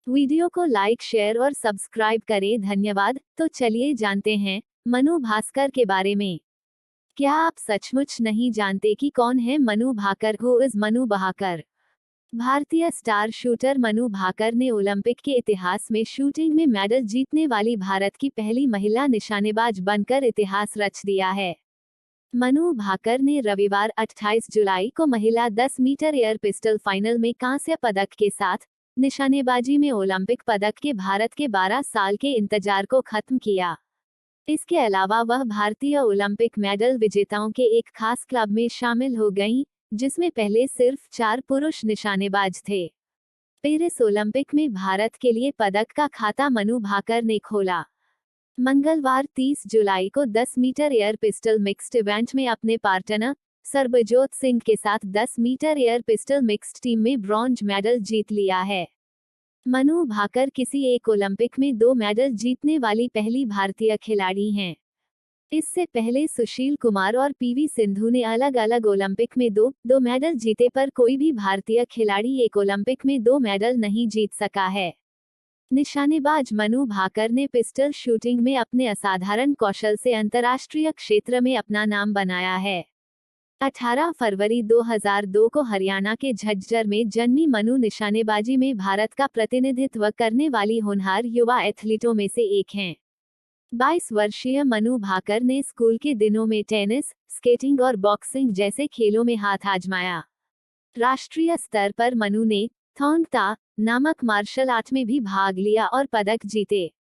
Video को like share और subscribe करें, धन्यवाद। तो चलिए जानते हैं मनु भास्कर के बारे में। क्या आप सचमुच नहीं जानते कि कौन है मनु भाकर? Who is Manu Bhaker? भारतीय स्टार शूटर मनु भाकर ने ओलंपिक के इतिहास में शूटिंग में मेडल जीतने वाली भारत की पहली महिला निशानेबाज बनकर इतिहास रच दिया है। मनु भाकर ने रविवार 28 जुलाई को महिला 10 मीटर एयर पिस्टल फाइनल में कांस्य पदक के साथ निशानेबाजी में ओलंपिक पदक के भारत के 12 साल के इंतजार को खत्म किया। इसके अलावा वह भारतीय ओलंपिक मेडल विजेताओं के एक खास क्लब में शामिल हो गईं, जिसमें पहले सिर्फ 4 पुरुष निशानेबाज थे। पेरिस ओलंपिक में भारत के लिए पदक का खाता मनु भाकर ने खोला। मंगलवार 30 जुलाई को 10 metre air pistol mixed event में अपने पार्टनर सरबजोत सिंह के साथ 10 metre air pistol mixed team में ब्रॉन्ज मेडल जीत लिया है। मनु भाकर किसी एक ओलंपिक में 2 मेडल जीतने वाली पहली भारतीय खिलाड़ी हैं। इससे पहले सुशील कुमार और पीवी सिंधु ने अलग अलग ओलंपिक में 2 मेडल जीते, पर कोई भी भारतीय खिलाड़ी एक ओलंपिक में 2 मेडल नहीं जीत सका है। निशानेबाज मनु भाकर ने पिस्टल शूटिंग में अपने असाधारण कौशल से अंतर्राष्ट्रीय क्षेत्र में अपना नाम बनाया है। 18 फरवरी 2002 को हरियाणा के झज्जर में जन्मी मनु निशानेबाजी में भारत का प्रतिनिधित्व करने वाली होनहार युवा एथलीटों में से एक हैं। 22 वर्षीय मनु भाकर ने स्कूल के दिनों में टेनिस, स्केटिंग और बॉक्सिंग जैसे खेलों में हाथ आजमाया। राष्ट्रीय स्तर पर मनु ने थॉन्ग ता नामक मार्शल आर्ट में भी भाग लिया और पदक जीते।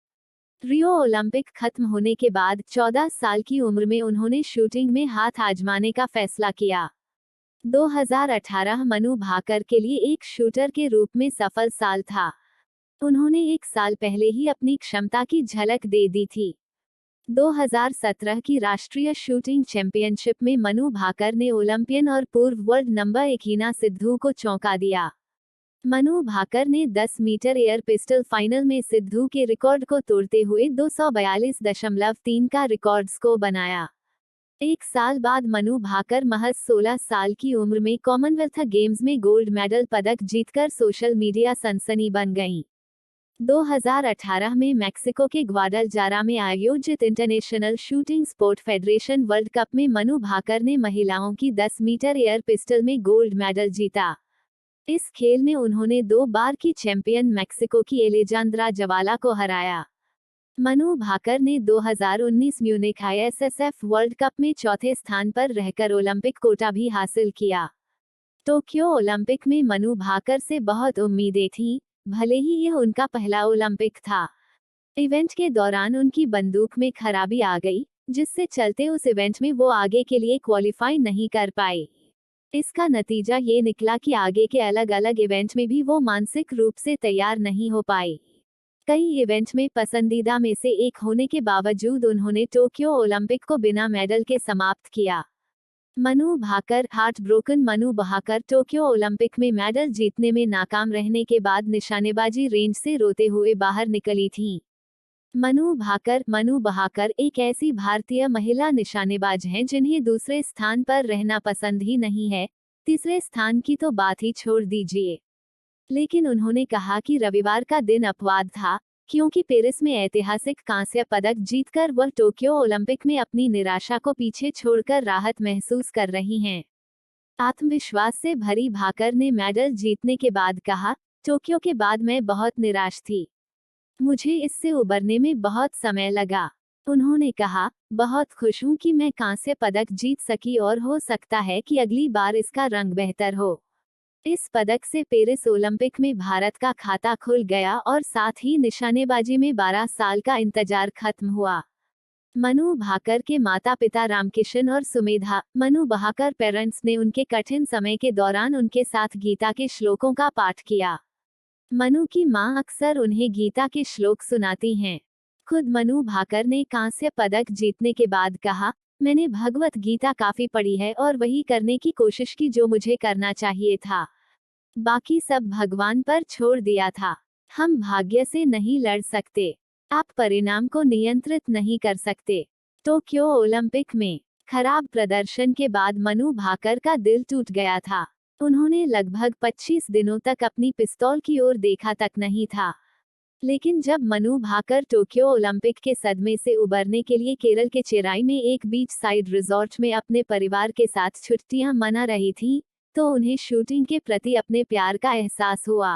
रियो ओलंपिक खत्म होने के बाद 14 साल की उम्र में उन्होंने शूटिंग में हाथ आजमाने का फैसला किया। 2018 मनु भाकर के लिए एक शूटर के रूप में सफल साल था। उन्होंने 1 साल पहले ही अपनी क्षमता की झलक दे दी थी। 2017 की राष्ट्रीय शूटिंग चैंपियनशिप में मनु भाकर ने ओलंपियन और पूर्व वर्ल्ड नंबर 1 हीना सिद्धू को चौंका दिया। मनु भाकर ने 10 मीटर एयर पिस्टल फाइनल में सिद्धू के रिकॉर्ड को तोड़ते हुए 242.3 का रिकॉर्ड स्कोर बनाया। 1 साल बाद मनु भाकर महज 16 साल की उम्र में कॉमनवेल्थ गेम्स में गोल्ड मेडल पदक जीतकर सोशल मीडिया सनसनी बन गईं। 2018 में मैक्सिको के ग्वाडलजारा में आयोजित international shooting sport federation world cup में मनु भाकर ने महिलाओं की 10 मीटर एयर पिस्टल में गोल्ड मेडल जीता। इस खेल में उन्होंने 2 बार की चैंपियन मैक्सिको की एलेजांद्रा जवाला को हराया। मनु भाकर ने 2019 म्यूनिख ISSF वर्ल्ड कप में चौथे स्थान पर रहकर ओलंपिक कोटा भी हासिल किया। टोक्यो ओलंपिक में मनु भाकर से बहुत उम्मीदें थीं, भले ही यह उनका पहला ओलंपिक था। इवेंट के दौरान उनकी बंदूक में खराबी आ गई, जिससे चलते उस इवेंट में वो आगे के लिए क्वालिफाई नहीं कर पाए। इसका नतीजा ये निकला कि आगे के अलग अलग इवेंट में भी वो मानसिक रूप से तैयार नहीं हो पाए। कई इवेंट में पसंदीदा में से एक होने के बावजूद उन्होंने टोक्यो ओलंपिक को बिना मेडल के समाप्त किया। Manu Bhaker heart broken. Manu Bhaker Tokyo Olympic में मेडल जीतने में नाकाम रहने के बाद निशानेबाजी रेंज से रोते हुए बाहर निकली थीं। मनु भाकर एक ऐसी भारतीय महिला निशानेबाज हैं जिन्हें दूसरे स्थान पर रहना पसंद ही नहीं है, तीसरे स्थान की तो बात ही छोड़ दीजिए। लेकिन उन्होंने कहा कि रविवार का दिन अपवाद था, क्योंकि पेरिस में ऐतिहासिक कांस्य पदक जीतकर वह टोक्यो ओलंपिक में अपनी निराशा को पीछे छोड़कर राहत महसूस कर रही हैं। आत्मविश्वास से भरी भाकर ने मेडल जीतने के बाद कहा, टोक्यो के बाद मैं बहुत निराश थी। मुझे इससे उबरने में बहुत समय लगा। उन्होंने कहा, बहुत खुश हूं कि मैं कांस्य पदक जीत सकी और हो सकता है कि अगली बार इसका रंग बेहतर हो। इस पदक से पेरिस ओलंपिक में भारत का खाता खुल गया और साथ ही निशानेबाजी में 12 साल का इंतजार खत्म हुआ। मनु भाकर के माता-पिता रामकिशन और सुमेधा मनु भाकर पेरेंट्स ने उनके कठिन समय के दौरान उनके साथ गीता के श्लोकों का पाठ किया। मनु की मां अक्सर उन्हें गीता के श्लोक सुनाती हैं। खुद मनु भाकर ने कांस्य पदक जीतने के बाद कहा, मैंने भगवत गीता काफी पढ़ी है और वही करने की कोशिश की जो मुझे करना चाहिए था। बाकी सब भगवान पर छोड़ दिया था। हम भाग्य से नहीं लड़ सकते। आप परिणाम को नियंत्रित नहीं कर सकते। टोक्यो ओलंपिक में खराब प्रदर्शन के बाद मनु भाकर का दिल टूट गया था। उन्होंने लगभग 25 दिनों तक अपनी पिस्तौल की ओर देखा तक नहीं था। लेकिन जब मनु भाकर टोक्यो ओलंपिक के सदमे से उबरने के लिए केरल के चेराई में एक बीच साइड रिजॉर्ट में अपने परिवार के साथ छुट्टियां मना रही थी, तो उन्हें शूटिंग के प्रति अपने प्यार का एहसास हुआ।